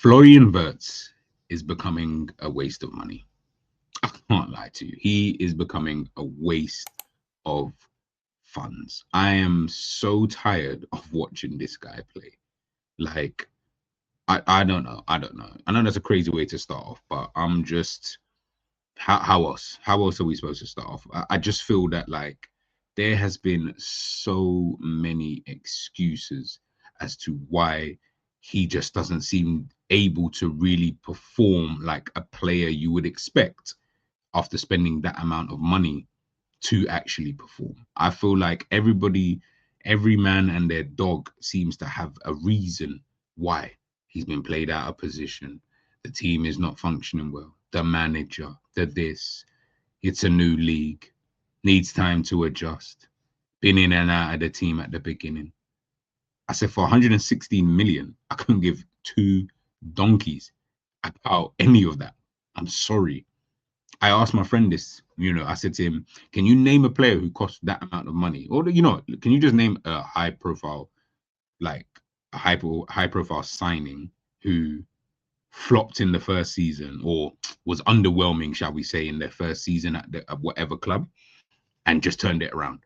Florian Wirtz is becoming a waste of money. I can't lie to you. He is becoming a waste of funds. I am so tired of watching this guy play. Like, I don't know. I don't know. I know that's a crazy way to start off, but I'm just how else? How else are we supposed to start off? I just feel that like there has been so many excuses as to why he just doesn't seem able to really perform like a player you would expect after spending that amount of money to actually perform. I feel like every man and their dog seems to have a reason why he's been played out of position. The team is not functioning well. The manager, the this, it's a new league, needs time to adjust. Been in and out of the team at the beginning. I said for 116 million, I couldn't give two donkeys about any of that. I'm sorry. I asked my friend this, I said to him, can you name a player who cost that amount of money? Or, can you just name a high profile, like a high profile signing who flopped in the first season or was underwhelming, shall we say, in their first season at whatever club and just turned it around?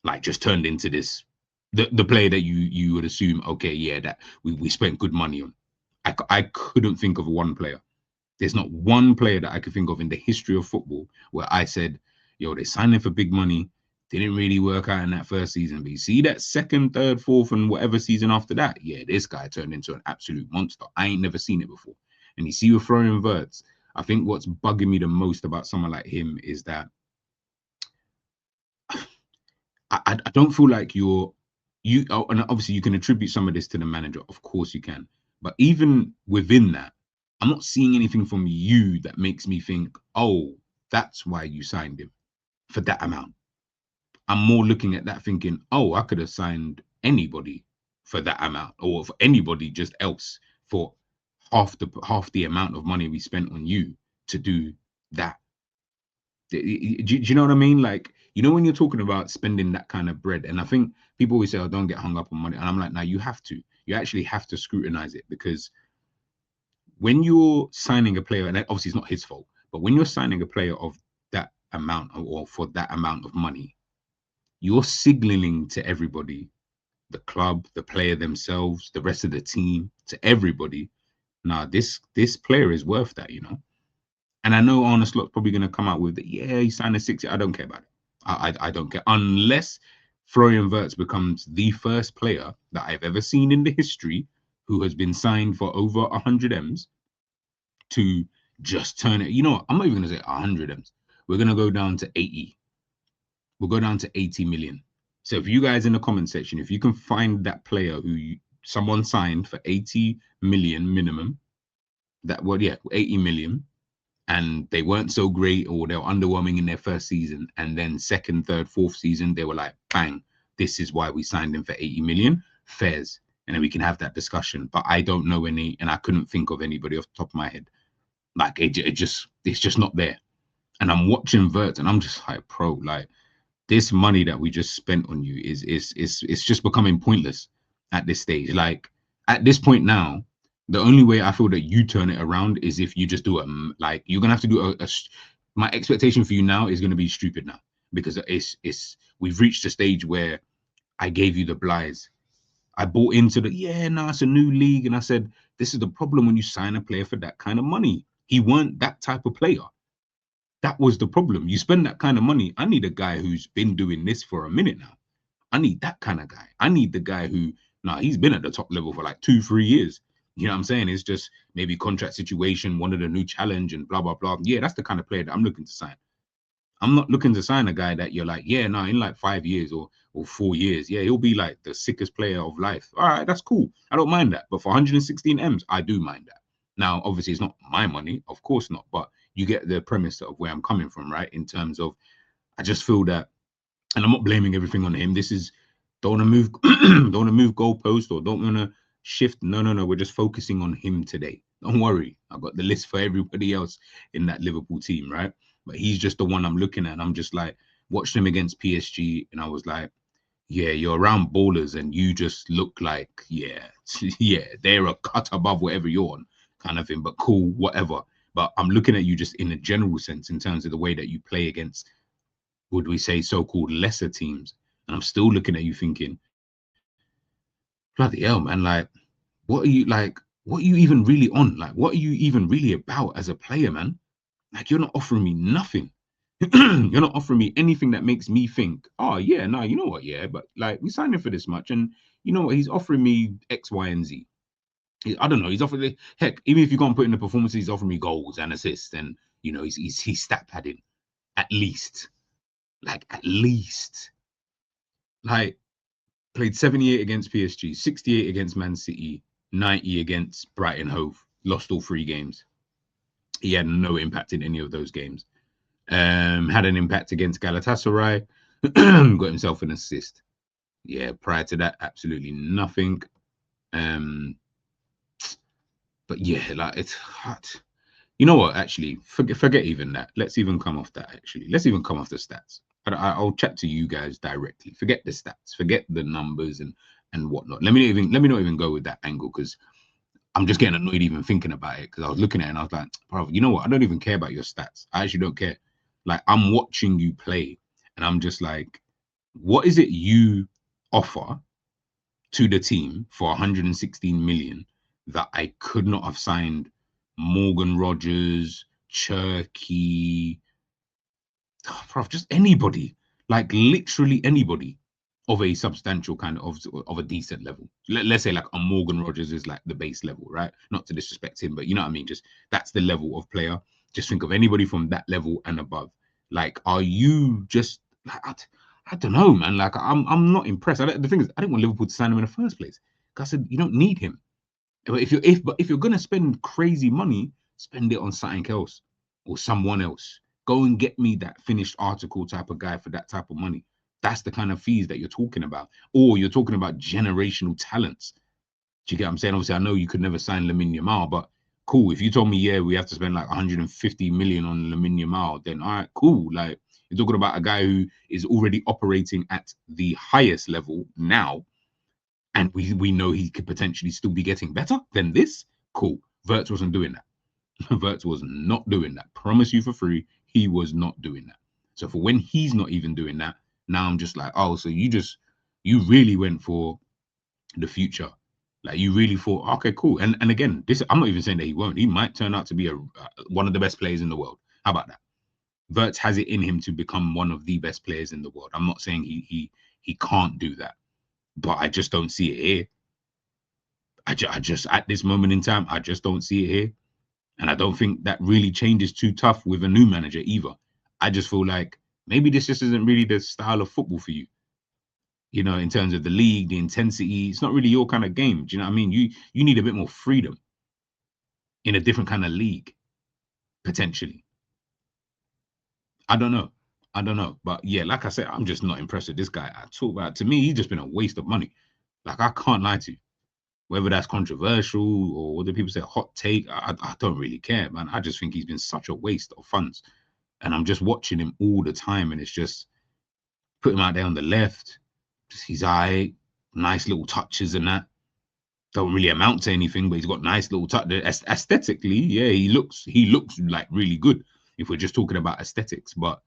Like just turned into the player that you would assume, okay, yeah, that we spent good money on. I couldn't think of one player. There's not one player that I could think of in the history of football where I said, yo, they signed him for big money, didn't really work out in that first season. But you see that second, third, fourth, and whatever season after that, yeah, this guy turned into an absolute monster. I ain't never seen it before. And you see with Florian Wirtz, I think what's bugging me the most about someone like him is that I don't feel like and obviously you can attribute some of this to the manager, of course you can. But even within that, I'm not seeing anything from you that makes me think, oh, that's why you signed him for that amount. I'm more looking at that thinking, oh, I could have signed anybody for that amount, or for anybody just else for half the amount of money we spent on you to do that. Do you know what I mean? Like, when you're talking about spending that kind of bread, and I think people always say, oh, don't get hung up on money. And I'm like, no, you have to. You actually have to scrutinize it, because when you're signing a player, and obviously it's not his fault, but when you're signing a player of that amount or for that amount of money, you're signaling to everybody, the club, the player themselves, the rest of the team, to everybody, nah, this player is worth that. And I know Arne Slot's probably going to come out with, yeah, he signed a 60. I don't care about it. I don't care. Unless Florian Wirtz becomes the first player that I've ever seen in the history who has been signed for over 100 M's to just turn it. You know what? I'm not even going to say 100 M's. We're going to go down to 80. We'll go down to 80 million. So if you guys in the comment section, if you can find that player who someone signed for 80 million minimum, 80 million, and they weren't so great or they were underwhelming in their first season, and then second, third, fourth season, they were like, bang, this is why we signed him for 80 million, fairs. And then we can have that discussion. But I don't know any, and I couldn't think of anybody off the top of my head. Like, it's just not there. And I'm watching Wirtz, and I'm just like, bro, like, this money that we just spent on you is just becoming pointless at this stage. Like, at this point now, the only way I feel that you turn it around is if you just do it. Like, you're gonna have to do my expectation for you now is gonna be stupid now, because we've reached a stage where I gave you the Blyes. I bought into it's a new league, and I said, this is the problem when you sign a player for that kind of money. He weren't that type of player. That was the problem. You spend that kind of money. I need a guy who's been doing this for a minute now. I need that kind of guy. I need the guy who, he's been at the top level for like 2-3 years. You know what I'm saying? It's just maybe contract situation, wanted a new challenge and blah, blah, blah. Yeah, that's the kind of player that I'm looking to sign. I'm not looking to sign a guy that you're like, yeah, no, in like 5 years or 4 years, yeah, he'll be like the sickest player of life. All right, that's cool. I don't mind that. But for 116 M's, I do mind that. Now, obviously, it's not my money. Of course not. But you get the premise of where I'm coming from, right? In terms of, I just feel that, and I'm not blaming everything on him. This is, don't want to move, don't want to move goalposts or don't want to shift. No. We're just focusing on him today. Don't worry. I've got the list for everybody else in that Liverpool team, right? But he's just the one I'm looking at. And I'm just like, watched him against PSG, and I was like, yeah, you're around ballers and you just look like, yeah, they're a cut above whatever you're on. kind of thing. But cool, whatever. But I'm looking at you just in a general sense in terms of the way that you play against, would we say, so-called lesser teams. And I'm still looking at you thinking, bloody hell, man, like, what are you like? What are you even really on? Like, what are you even really about as a player, man? Like, you're not offering me nothing. You're not offering me anything that makes me think, oh yeah, no, you know what, yeah, but like we signed him for this much, and you know what, he's offering me X, Y, and Z. I don't know. He's offering, heck, even if you can't put in the performances, he's offering me goals and assists, and you know he's stat padding at least, like at least, like played 78 against PSG, 68 against Man City, 90 against Brighton Hove, lost all 3 games. He had no impact in any of those games. Had an impact against Galatasaray, got himself an assist. Yeah, prior to that, absolutely nothing. But yeah, like it's hard. You know what? Actually, forget even that. Let's even come off that. Actually, let's even come off the stats. I'll chat to you guys directly. Forget the stats. Forget the numbers and whatnot. Let me not even go with that angle because I'm just getting annoyed even thinking about it because I was looking at it and I was like, bro, you know what? I don't even care about your stats. I actually don't care. Like I'm watching you play and I'm just like, what is it you offer to the team for 116 million that I could not have signed Morgan Rogers, Cherky, bro, just anybody, like literally anybody of a substantial kind of a decent level. Let's say like a Morgan Rogers is like the base level, right? Not to disrespect him, but you know what I mean? Just that's the level of player. Just think of anybody from that level and above. Like, are you just like I don't know, man. Like, I'm not impressed. The thing is, I didn't want Liverpool to sign him in the first place. Because I said you don't need him. But if you're gonna spend crazy money, spend it on something else or someone else. Go and get me that finished article type of guy for that type of money. That's the kind of fees that you're talking about. Or you're talking about generational talents. Do you get what I'm saying? Obviously, I know you could never sign Lamine Yamal, but cool. If you told me, yeah, we have to spend like 150 million on Lamine Yamal, then all right, cool. Like you're talking about a guy who is already operating at the highest level now, and we know he could potentially still be getting better than this. Cool. Wirtz wasn't doing that. Wirtz was not doing that. Promise you for free, he was not doing that. So for when he's not even doing that, now I'm just like, oh, so you really went for the future. Like you really thought, okay, cool. And again, this I'm not even saying that he won't. He might turn out to be one of the best players in the world. How about that? Wirtz has it in him to become one of the best players in the world. I'm not saying he can't do that, but I just don't see it here. I just at this moment in time, I just don't see it here. And I don't think that really changes too tough with a new manager either. I just feel like maybe this just isn't really the style of football for you. You know, in terms of the league, the intensity, it's not really your kind of game. Do you know what I mean? You need a bit more freedom in a different kind of league, potentially. I don't know. I don't know. But yeah, like I said, I'm just not impressed with this guy at all. But to me, he's just been a waste of money. Like I can't lie to you. Whether that's controversial or whether people say hot take, I don't really care, man. I just think he's been such a waste of funds. And I'm just watching him all the time, and it's just put him out there on the left. He's eye, nice little touches and that. Don't really amount to anything, but he's got nice little touch. Aesthetically, yeah, he looks like really good if we're just talking about aesthetics. But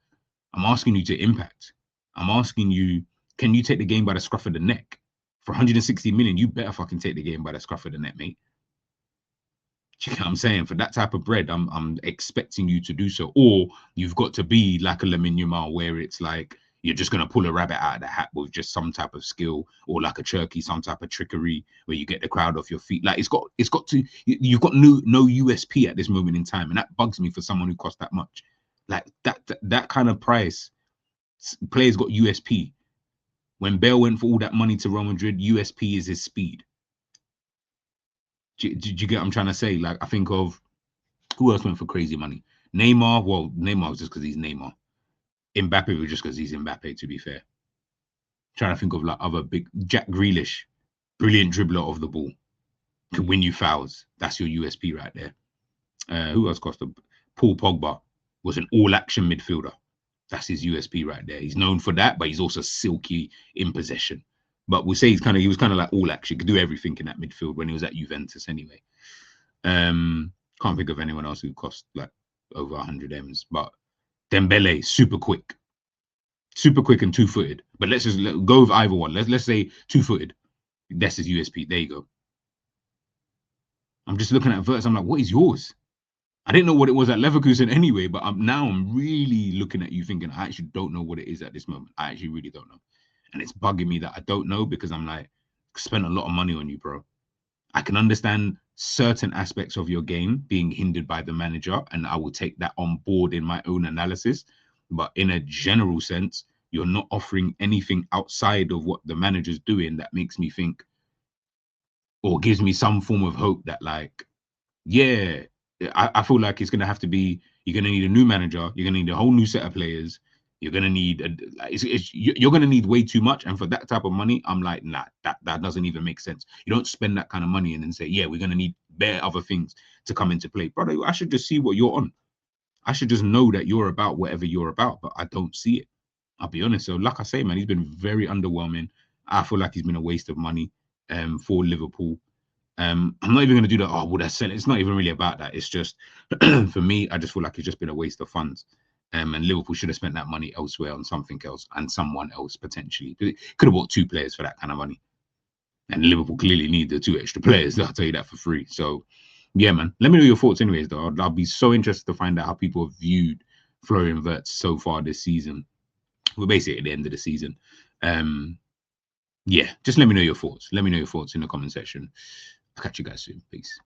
I'm asking you to impact. I'm asking you, can you take the game by the scruff of the neck? For 160 million, you better fucking take the game by the scruff of the neck, mate. Do you know what I'm saying? For that type of bread, I'm expecting you to do so. Or you've got to be like a Lamine Yamal, where it's like you're just gonna pull a rabbit out of the hat with just some type of skill, or like a Cherky, some type of trickery where you get the crowd off your feet. Like it's got to you've got no USP at this moment in time, and that bugs me for someone who costs that much. Like that kind of price, players got USP. When Bale went for all that money to Real Madrid, USP is his speed. Do you get what I'm trying to say? Like, I think of who else went for crazy money? Neymar. Well, Neymar was just because he's Neymar. Mbappe was just because he's Mbappe, to be fair. Trying to think of like other big Jack Grealish, brilliant dribbler of the ball, can win you fouls. That's your USP right there. Who else cost Paul Pogba was an all-action midfielder. That's his USP right there. He's known for that, but he's also silky in possession. But we'll say he was kind of like all action, could do everything in that midfield when he was at Juventus anyway. Can't think of anyone else who cost like over 100 M's. But Dembele, super quick and two-footed. But let's just go with either one. Let's say two-footed. That's his USP. There you go. I'm just looking at Wirtz. I'm like, what is yours? I didn't know what it was at Leverkusen anyway, but I'm really looking at you thinking I actually don't know what it is at this moment. I actually really don't know. And it's bugging me that I don't know because I'm like, spent a lot of money on you, bro. I can understand certain aspects of your game being hindered by the manager, and I will take that on board in my own analysis. But in a general sense, you're not offering anything outside of what the manager's doing that makes me think or gives me some form of hope that, like, yeah, I feel like it's going to have to be, you're going to need a new manager, you're going to need a whole new set of players. You're gonna need you're gonna need way too much, and for that type of money, I'm like, nah, that doesn't even make sense. You don't spend that kind of money and then say, yeah, we're gonna need bare other things to come into play, brother. I should just see what you're on. I should just know that you're about whatever you're about, but I don't see it. I'll be honest. So, like I say, man, he's been very underwhelming. I feel like he's been a waste of money for Liverpool. I'm not even going to do that. Oh, would I sell it? It's not even really about that. It's just for me, I just feel like it's just been a waste of funds. And Liverpool should have spent that money elsewhere on something else and someone else potentially. Could have bought two players for that kind of money. And Liverpool clearly need the two extra players. I'll tell you that for free. So, yeah, man. Let me know your thoughts, anyways. Though I'll be so interested to find out how people have viewed Florian Wirtz so far this season. We're basically at the end of the season. Yeah, just let me know your thoughts. Let me know your thoughts in the comment section. I'll catch you guys soon. Peace.